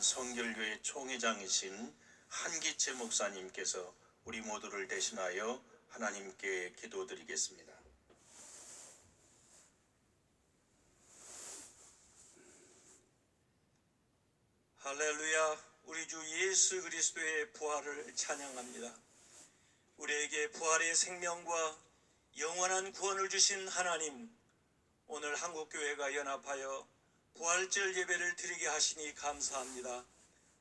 성결교회 총회장이신 한기채 목사님께서 우리 모두를 대신하여 하나님께 기도드리겠습니다. 할렐루야. 우리 주 예수 그리스도의 부활을 찬양합니다. 우리에게 부활의 생명과 영원한 구원을 주신 하나님, 오늘 한국교회가 연합하여 부활절 예배를 드리게 하시니 감사합니다.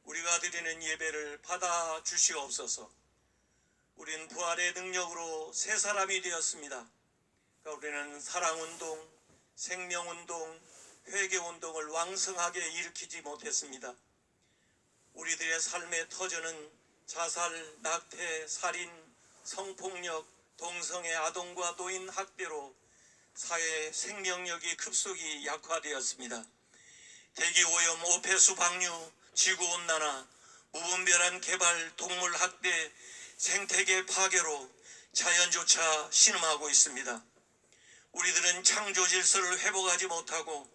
우리가 드리는 예배를 받아 주시옵소서. 우린 부활의 능력으로 새 사람이 되었습니다. 그러니까 우리는 사랑운동, 생명운동, 회개운동을 왕성하게 일으키지 못했습니다. 우리들의 삶의 터전은 자살, 낙태, 살인, 성폭력, 동성애, 아동과 노인 학대로 사회 생명력이 급속히 약화되었습니다. 대기오염, 오폐수 방류, 지구온난화, 무분별한 개발, 동물 학대, 생태계 파괴로 자연조차 신음하고 있습니다. 우리들은 창조 질서를 회복하지 못하고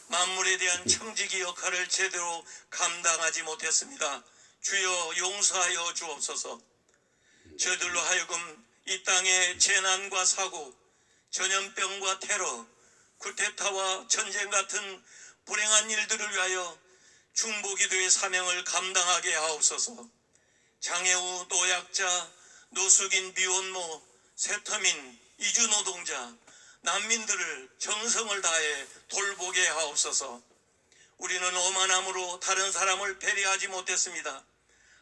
만물에 대한 청지기 역할을 제대로 감당하지 못했습니다. 주여 용서하여 주옵소서. 저들로 하여금 이 땅의 재난과 사고, 전염병과 테러, 쿠데타와 전쟁 같은 불행한 일들을 위하여 중보기도의 사명을 감당하게 하옵소서. 장애우, 노약자, 노숙인, 미혼모, 세터민, 이주노동자, 난민들을 정성을 다해 돌보게 하옵소서. 우리는 오만함으로 다른 사람을 배려하지 못했습니다.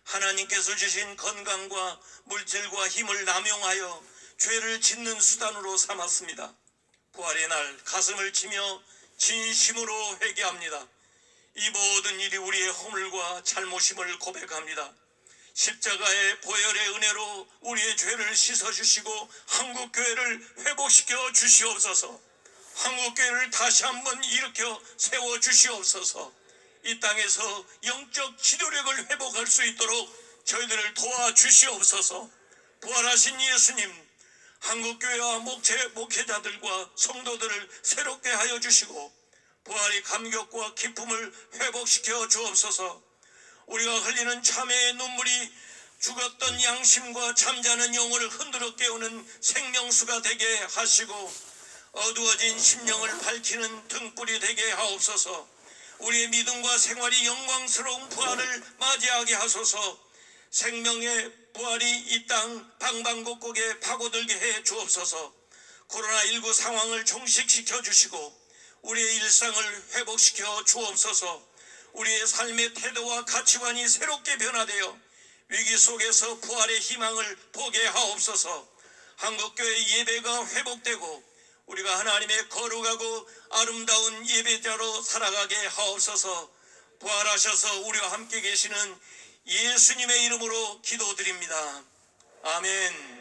하나님께서 주신 건강과 물질과 힘을 남용하여 죄를 짓는 수단으로 삼았습니다. 부활의 날 가슴을 치며 진심으로 회개합니다. 이 모든 일이 우리의 허물과 잘못임을 고백합니다. 십자가의 보혈의 은혜로 우리의 죄를 씻어주시고 한국교회를 회복시켜 주시옵소서. 한국교회를 다시 한번 일으켜 세워주시옵소서. 이 땅에서 영적 지도력을 회복할 수 있도록 저희들을 도와주시옵소서. 부활하신 예수님, 한국교회와 목회자들과 성도들을 새롭게 하여 주시고 부활의 감격과 기쁨을 회복시켜 주옵소서. 우리가 흘리는 참회의 눈물이 죽었던 양심과 잠자는 영혼을 흔들어 깨우는 생명수가 되게 하시고 어두워진 심령을 밝히는 등불이 되게 하옵소서. 우리의 믿음과 생활이 영광스러운 부활을 맞이하게 하소서. 생명의 부활이 이 땅 방방곡곡에 파고들게 해 주옵소서. 코로나19 상황을 종식시켜 주시고 우리의 일상을 회복시켜 주옵소서. 우리의 삶의 태도와 가치관이 새롭게 변화되어 위기 속에서 부활의 희망을 보게 하옵소서. 한국교회 예배가 회복되고 우리가 하나님의 거룩하고 아름다운 예배자로 살아가게 하옵소서. 부활하셔서 우리와 함께 계시는 예수님의 이름으로 기도드립니다. 아멘.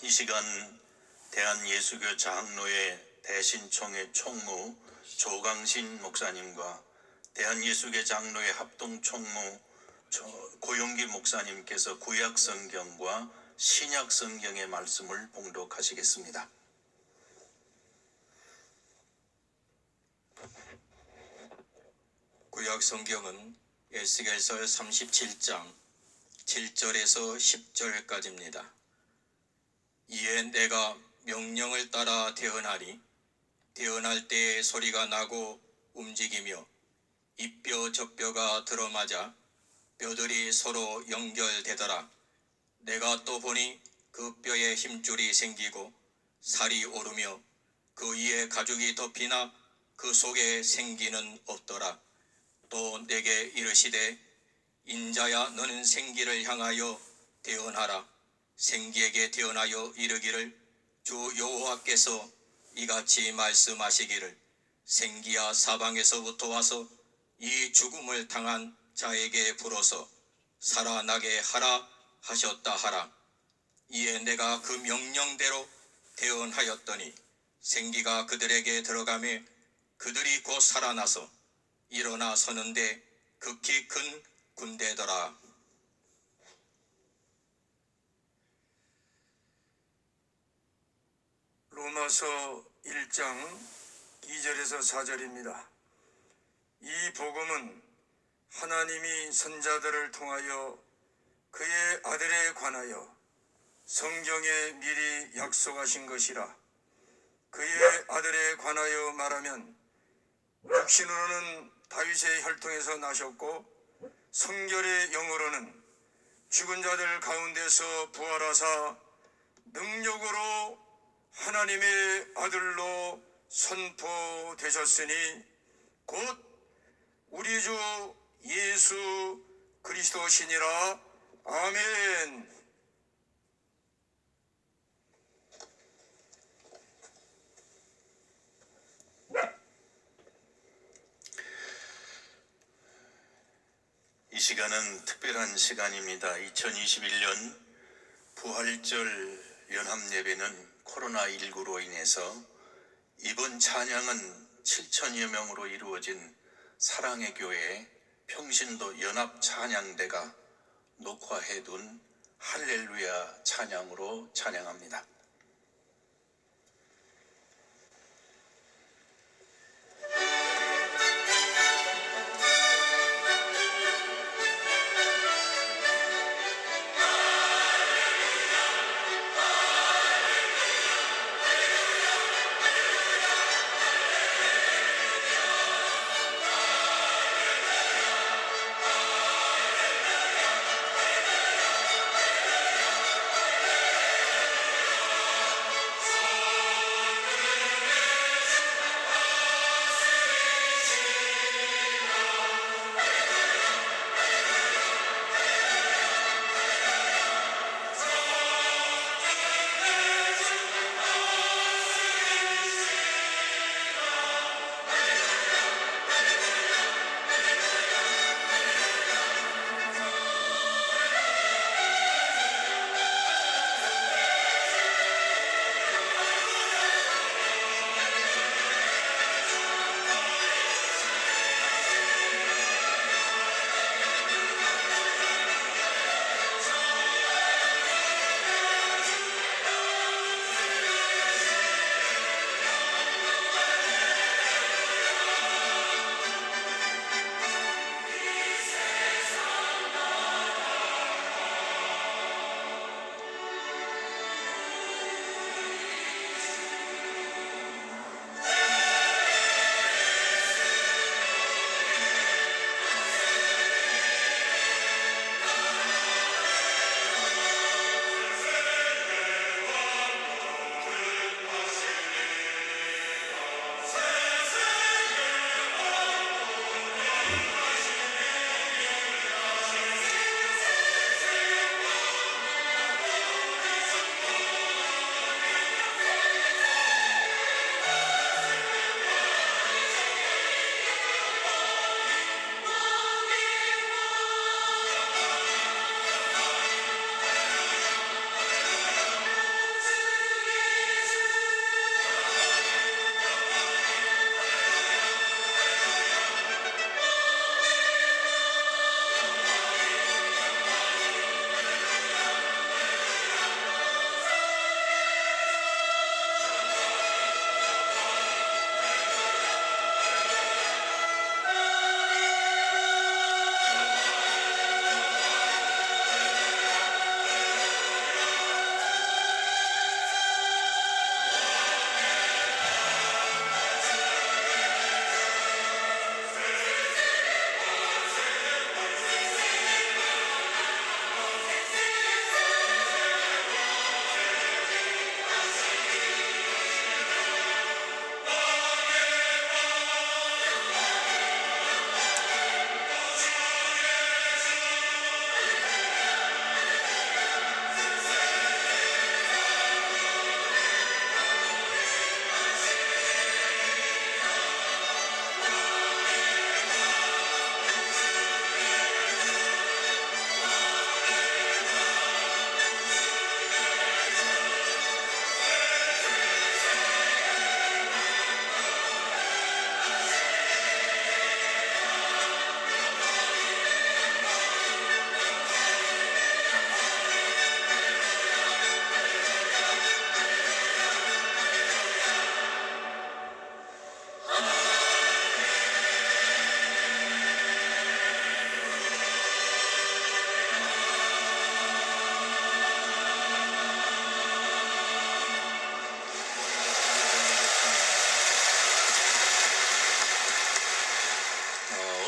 이 시간 대한예수교 장로회 대신총회 총무 조강신 목사님과 대한예수교 장로회 합동총무 고용기 목사님께서 구약성경과 신약성경의 말씀을 봉독하시겠습니다. 구약성경은 에스겔서 37장 7절에서 10절까지입니다. 이에 내가 명령을 따라 태어나리. 태어날 때에 소리가 나고 움직이며 이뼈 저뼈가 들어맞아 뼈들이 서로 연결되더라. 내가 또 보니 그 뼈에 힘줄이 생기고 살이 오르며 그 위에 가죽이 덮이나 그 속에 생기는 없더라. 또 내게 이르시되 인자야 너는 생기를 향하여 대언하라. 생기에게 대언하여 이르기를 주 여호와께서 이같이 말씀하시기를 생기야 사방에서부터 와서 이 죽음을 당한 자에게 불어서 살아나게 하라 하셨다 하라. 이에 내가 그 명령대로 대언하였더니 생기가 그들에게 들어가매 그들이 곧 살아나서 일어나 서는데 극히 큰 군대더라. 로마서 1장 2절에서 4절입니다. 이 복음은 하나님이 선자들을 통하여 그의 아들에 관하여 성경에 미리 약속하신 것이라. 그의 아들에 관하여 말하면 육신으로는 다윗의 혈통에서 나셨고 성결의 영으로는 죽은 자들 가운데서 부활하사 능력으로 하나님의 아들로 선포되셨으니 곧 우리 주 예수 그리스도시니라. 아멘. 이 시간은 특별한 시간입니다. 2021년 부활절 연합예배는 코로나19로 인해서 이번 찬양은 7천여 명으로 이루어진 사랑의 교회 평신도 연합 찬양대가 녹화해둔 할렐루야 찬양으로 찬양합니다.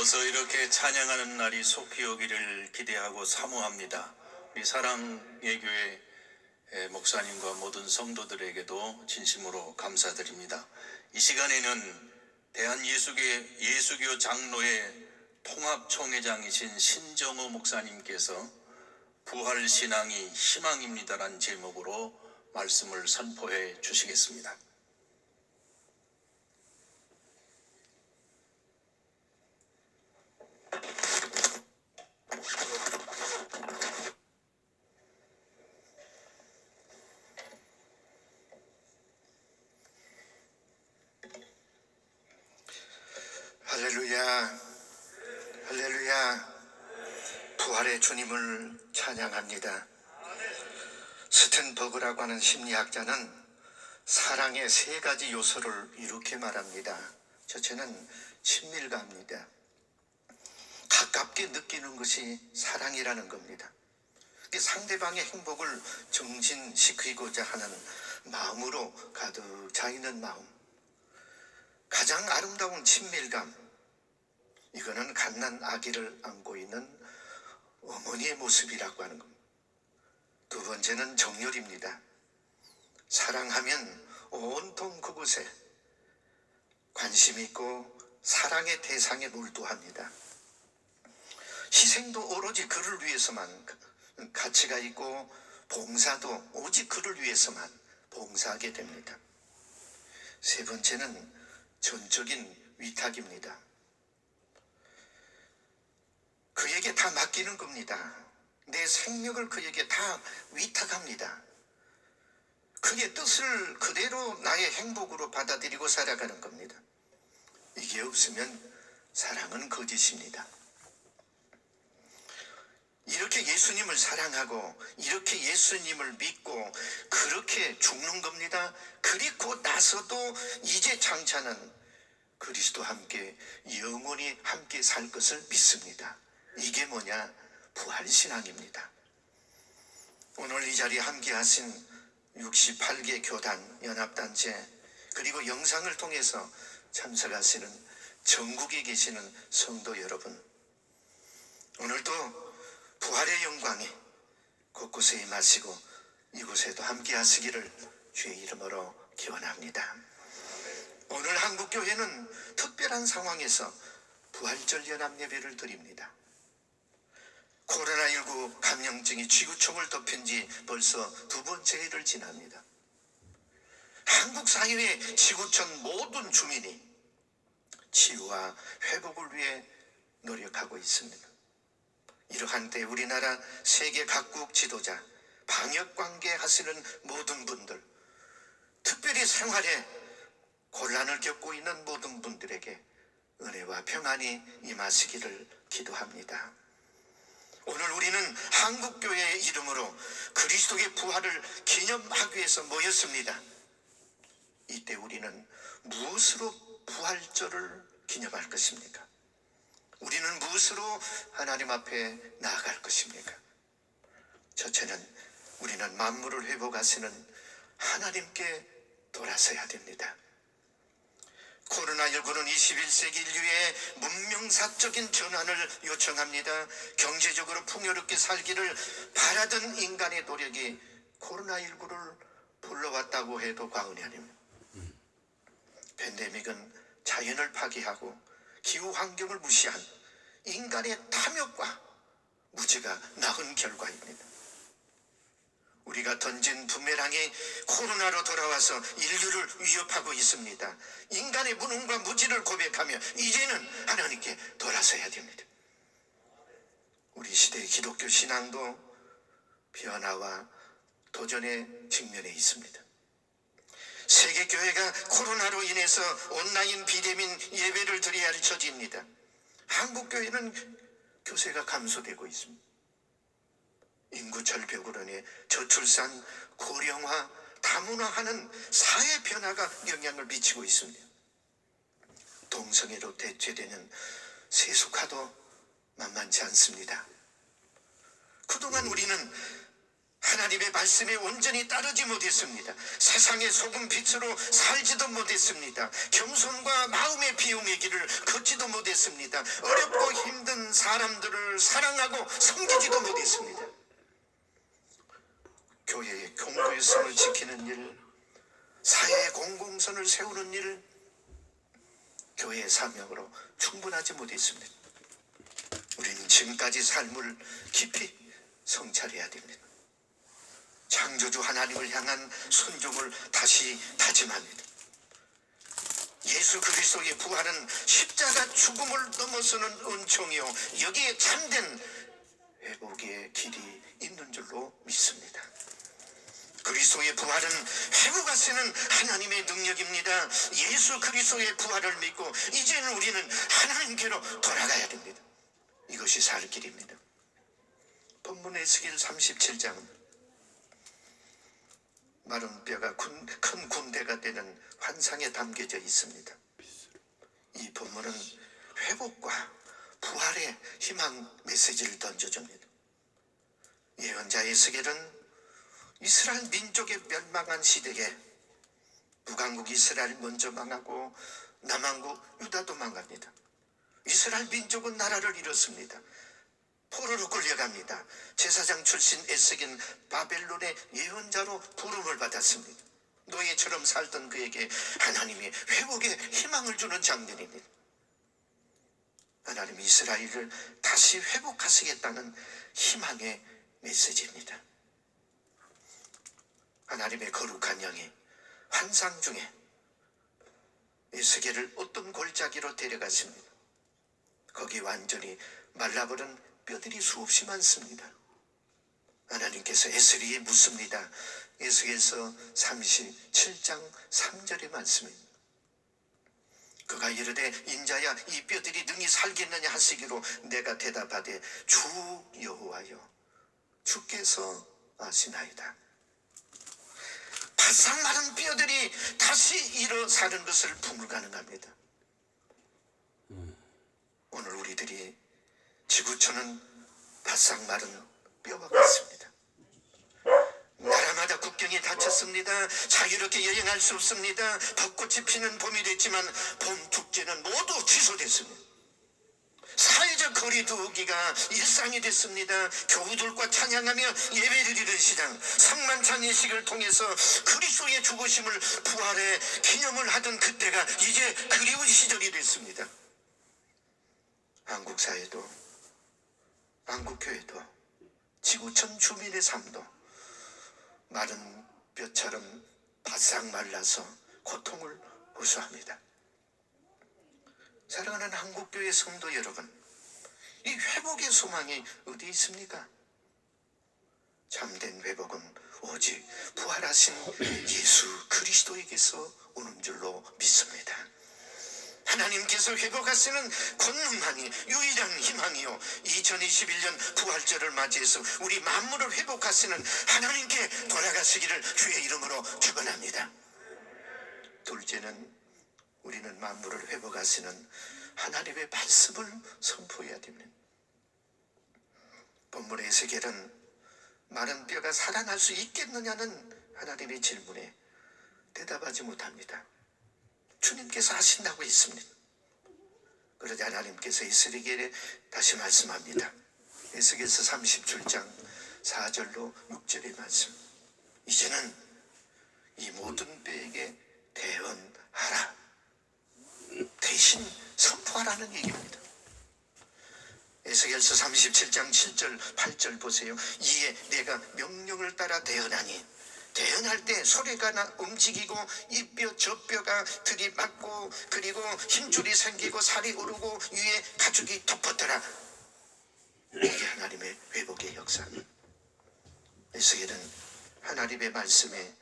어서 이렇게 찬양하는 날이 속히 오기를 기대하고 사모합니다. 우리 사랑의 교회 목사님과 모든 성도들에게도 진심으로 감사드립니다. 이 시간에는 대한예수교 장로회 통합총회장이신 신정호 목사님께서 부활신앙이 희망입니다라는 제목으로 말씀을 선포해 주시겠습니다. 할렐루야, 할렐루야. 부활의 주님을 찬양합니다. 스텐버그라고 하는 심리학자는 사랑의 세 가지 요소를 이렇게 말합니다. 첫째는 친밀감입니다. 가깝게 느끼는 것이 사랑이라는 겁니다. 상대방의 행복을 증진시키고자 하는 마음으로 가득 차 있는 마음. 가장 아름다운 친밀감, 이거는 갓난 아기를 안고 있는 어머니의 모습이라고 하는 겁니다. 두 번째는 정열입니다. 사랑하면 온통 그곳에 관심 있고 사랑의 대상에 몰두합니다. 희생도 오로지 그를 위해서만 가치가 있고 봉사도 오직 그를 위해서만 봉사하게 됩니다. 세 번째는 전적인 위탁입니다. 그에게 다 맡기는 겁니다. 내 생명을 그에게 다 위탁합니다. 그의 뜻을 그대로 나의 행복으로 받아들이고 살아가는 겁니다. 이게 없으면 사랑은 거짓입니다. 이렇게 예수님을 사랑하고 이렇게 예수님을 믿고 그렇게 죽는 겁니다. 그리고 나서도 이제 장차는 그리스도와 함께 영원히 함께 살 것을 믿습니다. 이게 뭐냐? 부활신앙입니다. 오늘 이 자리에 함께 하신 68개 교단, 연합단체, 그리고 영상을 통해서 참석하시는 전국에 계시는 성도 여러분, 오늘도 부활의 영광이 곳곳에 임하시고 이곳에도 함께 하시기를 주의 이름으로 기원합니다. 오늘 한국교회는 특별한 상황에서 부활절 연합 예배를 드립니다. 코로나19 감염증이 지구촌을 덮인 지 벌써 두 번째 해를 지납니다. 한국 사회의 지구촌 모든 주민이 치유와 회복을 위해 노력하고 있습니다. 이러한 때 우리나라 세계 각국 지도자, 방역관계 하시는 모든 분들, 특별히 생활에 곤란을 겪고 있는 모든 분들에게 은혜와 평안이 임하시기를 기도합니다. 오늘 우리는 한국교회의 이름으로 그리스도의 부활을 기념하기 위해서 모였습니다. 이때 우리는 무엇으로 부활절을 기념할 것입니까? 우리는 무엇으로 하나님 앞에 나아갈 것입니까? 첫째는 우리는 만물을 회복하시는 하나님께 돌아서야 됩니다. 코로나19는 21세기 인류의 문명사적인 전환을 요청합니다. 경제적으로 풍요롭게 살기를 바라던 인간의 노력이 코로나19를 불러왔다고 해도 과언이 아닙니다. 팬데믹은 자연을 파괴하고 기후환경을 무시한 인간의 탐욕과 무지가 낳은 결과입니다. 우리가 던진 부메랑이 코로나로 돌아와서 인류를 위협하고 있습니다. 인간의 무능과 무지를 고백하며 이제는 하나님께 돌아서야 됩니다. 우리 시대의 기독교 신앙도 변화와 도전에 직면해 있습니다. 세계교회가 코로나로 인해서 온라인 비대면 예배를 드려야 할 처지입니다. 한국교회는 교세가 감소되고 있습니다. 인구 절벽으로 인해 저출산, 고령화, 다문화하는 사회 변화가 영향을 미치고 있습니다. 동성애로 대체되는 세속화도 만만치 않습니다. 그동안 우리는 하나님의 말씀에 온전히 따르지 못했습니다. 세상의 소금 빛으로 살지도 못했습니다. 겸손과 마음의 비움의 길을 걷지도 못했습니다. 못했습니다. 어렵고 힘든 사람들을 사랑하고 섬기지도 못했습니다. 교회의 공교성을 지키는 일, 사회의 공공선을 세우는 일, 교회의 사명으로 충분하지 못했습니다. 우리는 지금까지 삶을 깊이 성찰해야 됩니다. 창조주 하나님을 향한 순종을 다시 다짐합니다. 예수 그리스도의 부활은 십자가 죽음을 넘어서는 은총이요, 여기에 참된 회복의 길이 있는 줄로 믿습니다. 그리스도의 부활은 회복하시는 하나님의 능력입니다. 예수 그리스도의 부활을 믿고 이제는 우리는 하나님께로 돌아가야 됩니다. 이것이 살 길입니다. 본문 에스겔 37장, 마른 뼈가 큰 군대가 되는 환상에 담겨져 있습니다. 이 본문은 회복과 부활의 희망 메시지를 던져줍니다. 예언자 에스겔은 이스라엘 민족의 멸망한 시대에 북왕국 이스라엘 먼저 망하고 남왕국 유다도 망합니다. 이스라엘 민족은 나라를 잃었습니다. 포로로 끌려갑니다. 제사장 출신 에스겔은 바벨론의 예언자로 부름을 받았습니다. 노예처럼 살던 그에게 하나님이 회복의 희망을 주는 장면입니다. 하나님이 이스라엘을 다시 회복하시겠다는 희망의 메시지입니다. 하나님의 거룩한 영이 환상 중에 에스겔을 어떤 골짜기로 데려갔습니다. 거기 완전히 말라버린 뼈들이 수없이 많습니다. 하나님께서 에스겔에게 묻습니다. 에스겔서 37장 3절의 말씀입니다. 그가 이르되 인자야, 이 뼈들이 능히 살겠느냐 하시기로 내가 대답하되 주 여호와여, 주께서 아시나이다. 바싹 마른 뼈들이 다시 일어서는 것을 불가능합니다. 오늘 우리들이 지구촌은 바싹 마른 뼈와 같습니다. 나라마다 국경이 닫혔습니다. 자유롭게 여행할 수 없습니다. 벚꽃이 피는 봄이 됐지만 봄 축제는 모두 취소됐습니다. 사회적 거리두기가 일상이 됐습니다. 교우들과 찬양하며 예배드리는 시장, 성만찬 예식을 통해서 그리스도의 죽으심을 부활의 기념을 하던 그때가 이제 그리운 시절이 됐습니다. 한국 사회도, 한국 교회도, 지구촌 주민의 삶도 마른 뼈처럼 바싹 말라서 고통을 호소합니다. 사랑하는 한국교회 성도 여러분, 이 회복의 소망이 어디 있습니까? 참된 회복은 오직 부활하신 예수 그리스도에게서 오는 줄로 믿습니다. 하나님께서 회복하시는 권능만이 유일한 희망이요, 2021년 부활절을 맞이해서 우리 만물을 회복하시는 하나님께 돌아가시기를 주의 이름으로 축원합니다. 둘째는 우리는 만물을 회복하시는 하나님의 말씀을 선포해야 됩니다. 본문의 에스겔은 마른 뼈가 살아날 수 있겠느냐는 하나님의 질문에 대답하지 못합니다. 주님께서 하신다고 했습니다. 그러자 하나님께서 에스겔에게 다시 말씀합니다. 에스겔서 37장 4절로 6절의 말씀. 이제는 이 모든 뼈에게 대언하라, 대신 선포하라는 얘기입니다. 에스겔서 37장 7절 8절 보세요. 이에 내가 명령을 따라 대언하니, 대언할 때 소리가 나 움직이고 이 뼈 저 뼈가 들이맞고 그리고 힘줄이 생기고 살이 오르고 위에 가죽이 덮었더라. 이게 하나님의 회복의 역사입니다. 에스겔은 하나님의 말씀에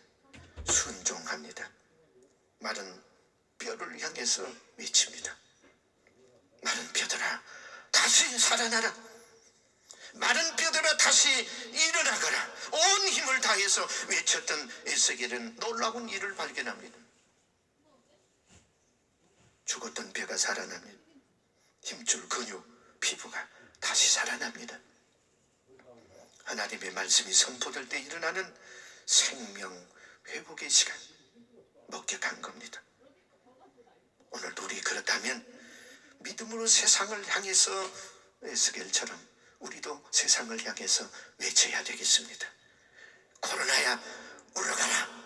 순종합니다. 마른 뼈를 향해서 외칩니다. 마른 뼈들아 다시 살아나라. 마른 뼈들아 다시 일어나거라. 온 힘을 다해서 외쳤던 에스겔은 놀라운 일을 발견합니다. 죽었던 뼈가 살아나면 힘줄 근육, 피부가 다시 살아납니다. 하나님의 말씀이 선포될 때 일어나는 생명 회복의 시간, 목격한 겁니다. 오늘 우리 그렇다면 믿음으로 세상을 향해서 에스겔처럼 우리도 세상을 향해서 외쳐야 되겠습니다. 코로나야 물러가라.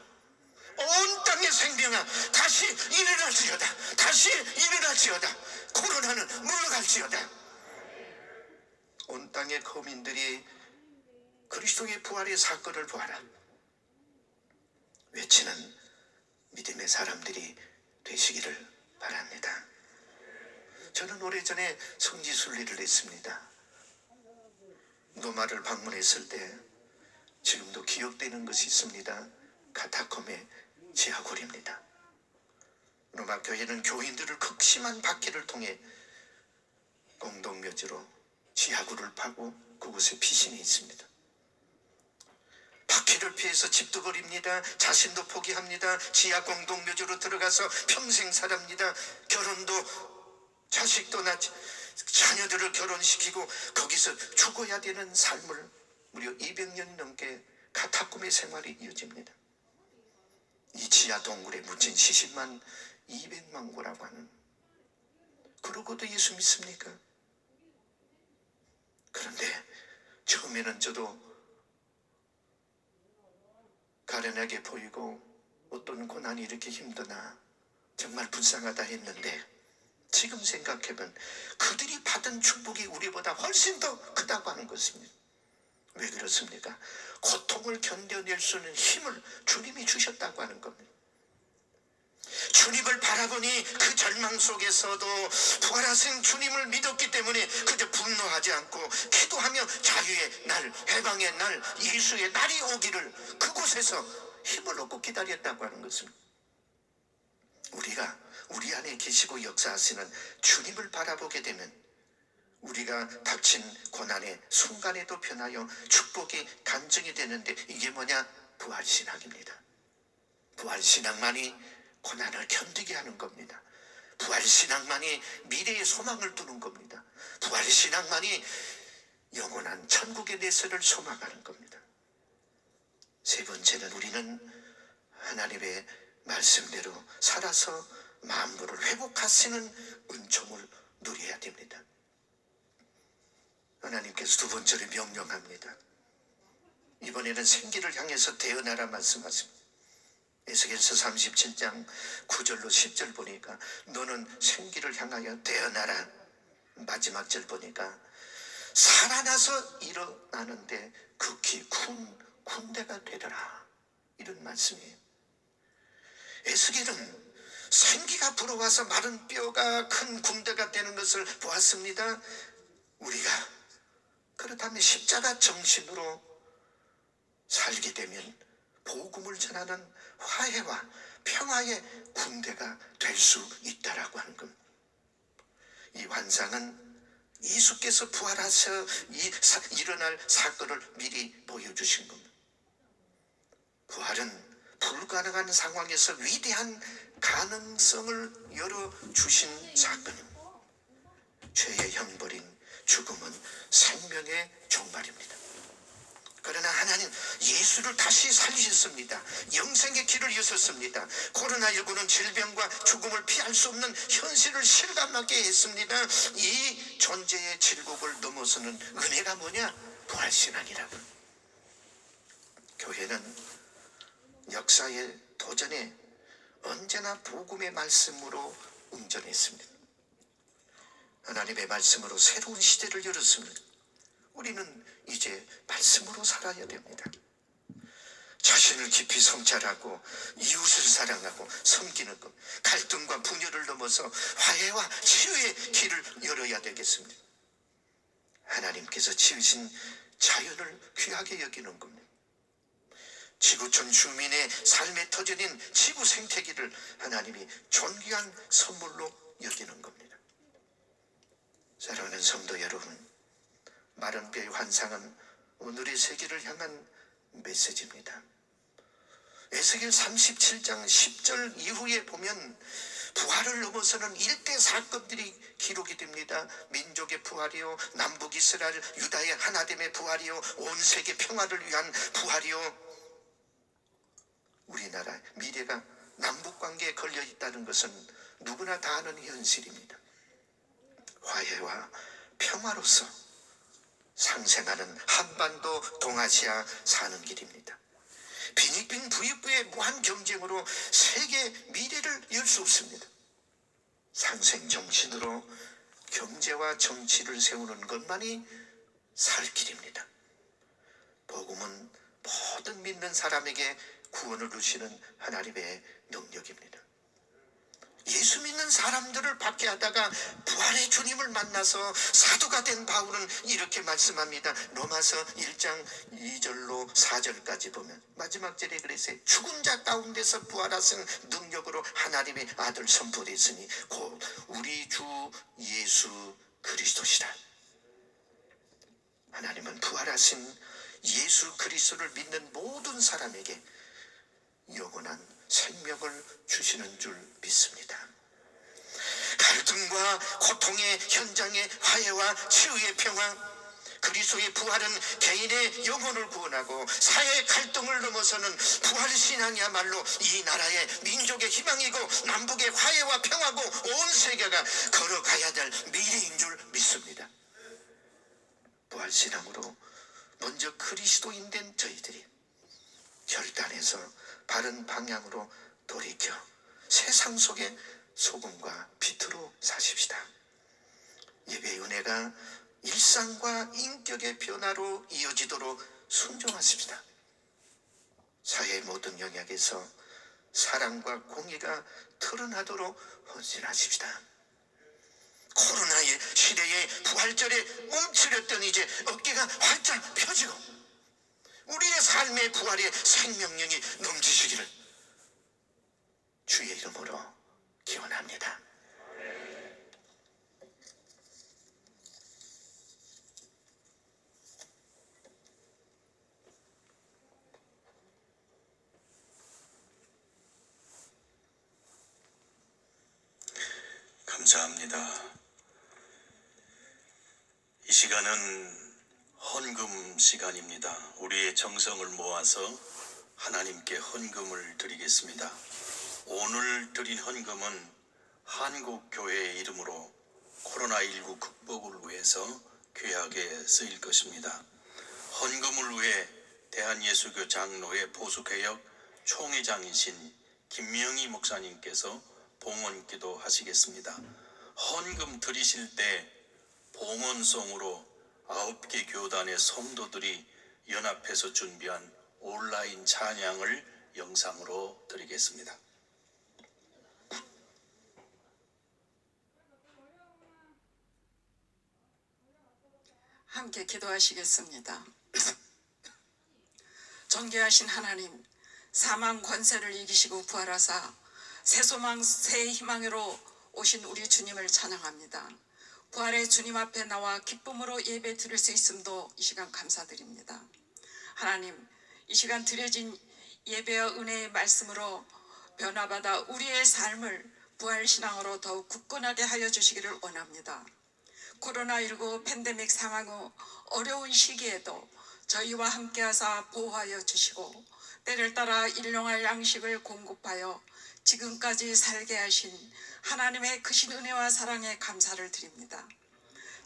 온 땅의 생명아 다시 일어날지어다. 다시 일어날지어다. 코로나는 물러갈지어다. 온 땅의 거민들이 그리스도의 부활의 사건을 보아라 외치는 믿음의 사람들이 되시기를 바랍니다. 저는 오래전에 성지순례를 했습니다. 노마를 방문했을 때 지금도 기억되는 것이 있습니다. 카타콤의 지하굴입니다. 로마 교회는 교인들을 극심한 박해를 통해 공동묘지로 지하굴을 파고 그곳에 피신이 있습니다. 박해를 피해서 집도 버립니다. 자신도 포기합니다. 지하 공동묘지로 들어가서 평생 살합니다. 결혼도 자식도 낳지 자녀들을 결혼시키고 거기서 죽어야 되는 삶을 무려 200년이 넘게 카타콤의 생활이 이어집니다. 이 지하 동굴에 묻힌 시신만 200만 구라고 하는, 그러고도 예수 믿습니까? 그런데 처음에는 저도 가련하게 보이고 어떤 고난이 이렇게 힘드나 정말 불쌍하다 했는데 지금 생각해보면 그들이 받은 축복이 우리보다 훨씬 더 크다고 하는 것입니다. 왜 그렇습니까? 고통을 견뎌낼 수 있는 힘을 주님이 주셨다고 하는 겁니다. 주님을 바라보니 그 절망 속에서도 부활하신 주님을 믿었기 때문에 그저 분노하지 않고 기도하며 자유의 날, 해방의 날, 예수의 날이 오기를 그곳에서 힘을 얻고 기다렸다고 하는 것입니다. 우리가 우리 안에 계시고 역사하시는 주님을 바라보게 되면 우리가 닥친 고난의 순간에도 변하여 축복이 간증이 되는데, 이게 뭐냐? 부활신앙입니다. 부활신앙만이 고난을 견디게 하는 겁니다. 부활신앙만이 미래의 소망을 두는 겁니다. 부활신앙만이 영원한 천국의 내세를 소망하는 겁니다. 세 번째는 우리는 하나님의 말씀대로 살아서 만물을 회복하시는 은총을 누려야 됩니다. 하나님께서 두 번째로 명령합니다. 이번에는 생기를 향해서 대언하라 말씀하십니다. 에스겔서 37장 9절로 10절 보니까 너는 생기를 향하여 대언하라. 마지막 절 보니까 살아나서 일어나는데 극히 큰 군대가 되더라. 이런 말씀이에요. 에스겔은 생기가 불어와서 마른 뼈가 큰 군대가 되는 것을 보았습니다. 우리가 그렇다면 십자가 정신으로 살게 되면 복음을 전하는 화해와 평화의 군대가 될 수 있다라고 하는 겁니다. 이 환상은 예수께서 부활하셔 일어날 사건을 미리 보여주신 겁니다. 부활은 불가능한 상황에서 위대한 가능성을 열어주신 사건입니다. 죄의 형벌인 죽음은 생명의 종말입니다. 그러나 하나님 예수를 다시 살리셨습니다. 영생의 길을 여셨습니다. 코로나19는 질병과 죽음을 피할 수 없는 현실을 실감하게 했습니다. 이 존재의 질곡을 넘어서는 은혜가 뭐냐? 부활신앙이라고. 교회는 역사의 도전에 언제나 복음의 말씀으로 응전했습니다. 하나님의 말씀으로 새로운 시대를 열었습니다. 우리는 이제 말씀으로 살아야 됩니다. 자신을 깊이 성찰하고 이웃을 사랑하고 섬기는 것, 갈등과 분열을 넘어서 화해와 치유의 길을 열어야 되겠습니다. 하나님께서 지으신 자연을 귀하게 여기는 겁니다. 지구촌 주민의 삶의 터전인 지구 생태계를 하나님이 존귀한 선물로 여기는 겁니다. 사랑하는 성도 여러분, 마른 뼈의 환상은 오늘의 세계를 향한 메시지입니다. 에스겔 37장 10절 이후에 보면 부활을 넘어서는 일대 사건들이 기록이 됩니다. 민족의 부활이요, 남북 이스라엘 유다의 하나됨의 부활이요, 온 세계 평화를 위한 부활이요. 우리나라 미래가 남북관계에 걸려 있다는 것은 누구나 다 아는 현실입니다. 화해와 평화로서 상생하는 한반도 동아시아 사는 길입니다. 빈익빈 부익부의 무한 경쟁으로 세계 미래를 열 수 없습니다. 상생 정신으로 경제와 정치를 세우는 것만이 살 길입니다. 복음은 모든 믿는 사람에게 구원을 주시는 하나님의 능력입니다. 예수 믿는 사람들을 밖에 하다가 부활의 주님을 만나서 사도가 된 바울은 이렇게 말씀합니다. 로마서 1장 2절로 4절까지 보면 마지막 절에 그랬어요. 죽은 자 가운데서 부활하신 능력으로 하나님의 아들 선포됐으니 곧 우리 주 예수 그리스도시라. 하나님은 부활하신 예수 그리스도를 믿는 모든 사람에게 영원한 생명을 주시는 줄 믿습니다. 갈등과 고통의 현장의 화해와 치유의 평화, 그리스도의 부활은 개인의 영혼을 구원하고 사회의 갈등을 넘어서는 부활신앙이야말로 이 나라의 민족의 희망이고 남북의 화해와 평화고 온 세계가 걸어가야 될 미래인 줄 믿습니다. 부활신앙으로 먼저 그리스도인 된 저희들이 결단해서 바른 방향으로 돌이켜 세상 속에 소금과 빛으로 사십시다. 예배의 은혜가 일상과 인격의 변화로 이어지도록 순종하십시다. 사회의 모든 영역에서 사랑과 공의가 드러나도록 헌신하십시다. 코로나의 시대에 부활절에 움츠렸던 이제 어깨가 활짝 펴지고 우리의 삶의 부활의 생명력이 넘치시기를 주의 이름으로 기원합니다. 감사합니다. 이 시간은 헌금 시간입니다. 우리의 정성을 모아서 하나님께 헌금을 드리겠습니다. 오늘 드린 헌금은 한국교회의 이름으로 코로나19 극복을 위해서 귀하게 쓰일 것입니다. 헌금을 위해 대한예수교 장로회 보수개혁 총회장이신 김명희 목사님께서 봉헌기도 하시겠습니다. 헌금 드리실 때 봉헌송으로 9개 교단의 성도들이 연합해서 준비한 온라인 찬양을 영상으로 드리겠습니다. 함께 기도하시겠습니다. 존귀하신 하나님, 사망 권세를 이기시고 부활하사 새 소망 새 희망으로 오신 우리 주님을 찬양합니다. 부활의 주님 앞에 나와 기쁨으로 예배 드릴 수 있음도 이 시간 감사드립니다. 하나님, 이 시간 드려진 예배와 은혜의 말씀으로 변화받아 우리의 삶을 부활신앙으로 더욱 굳건하게 하여 주시기를 원합니다. 코로나19 팬데믹 상황 후 어려운 시기에도 저희와 함께하사 보호하여 주시고 때를 따라 일용할 양식을 공급하여 지금까지 살게 하신 하나님의 크신 은혜와 사랑에 감사를 드립니다.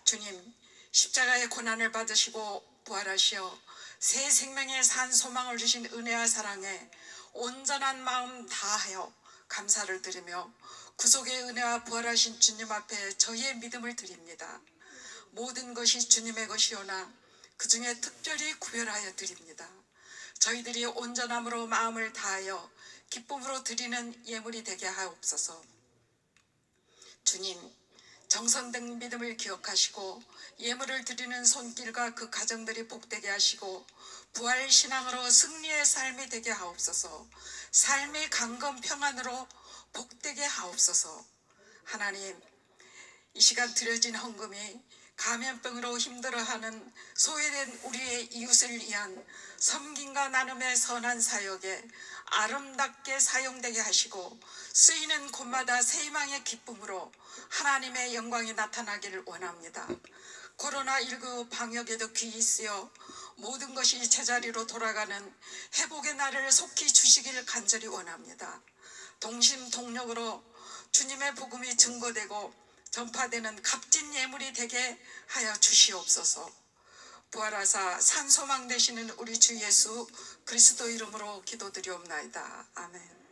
주님, 십자가의 고난을 받으시고 부활하시어 새 생명의 산 소망을 주신 은혜와 사랑에 온전한 마음 다하여 감사를 드리며 구속의 은혜와 부활하신 주님 앞에 저희의 믿음을 드립니다. 모든 것이 주님의 것이오나 그 중에 특별히 구별하여 드립니다. 저희들이 온전함으로 마음을 다하여 기쁨으로 드리는 예물이 되게 하옵소서. 주님, 정성된 믿음을 기억하시고 예물을 드리는 손길과 그 가정들이 복되게 하시고 부활신앙으로 승리의 삶이 되게 하옵소서. 삶이 강건 평안으로 복되게 하옵소서. 하나님, 이 시간 드려진 헌금이 감염병으로 힘들어하는 소외된 우리의 이웃을 위한 섬김과 나눔의 선한 사역에 아름답게 사용되게 하시고 쓰이는 곳마다 새 희망의 기쁨으로 하나님의 영광이 나타나기를 원합니다. 코로나19 방역에도 귀히 쓰여 모든 것이 제자리로 돌아가는 회복의 날을 속히 주시기를 간절히 원합니다. 동심동력으로 주님의 복음이 증거되고 전파되는 값진 예물이 되게 하여 주시옵소서. 부활하사 산 소망 되시는 우리 주 예수 그리스도 이름으로 기도드리옵나이다. 아멘.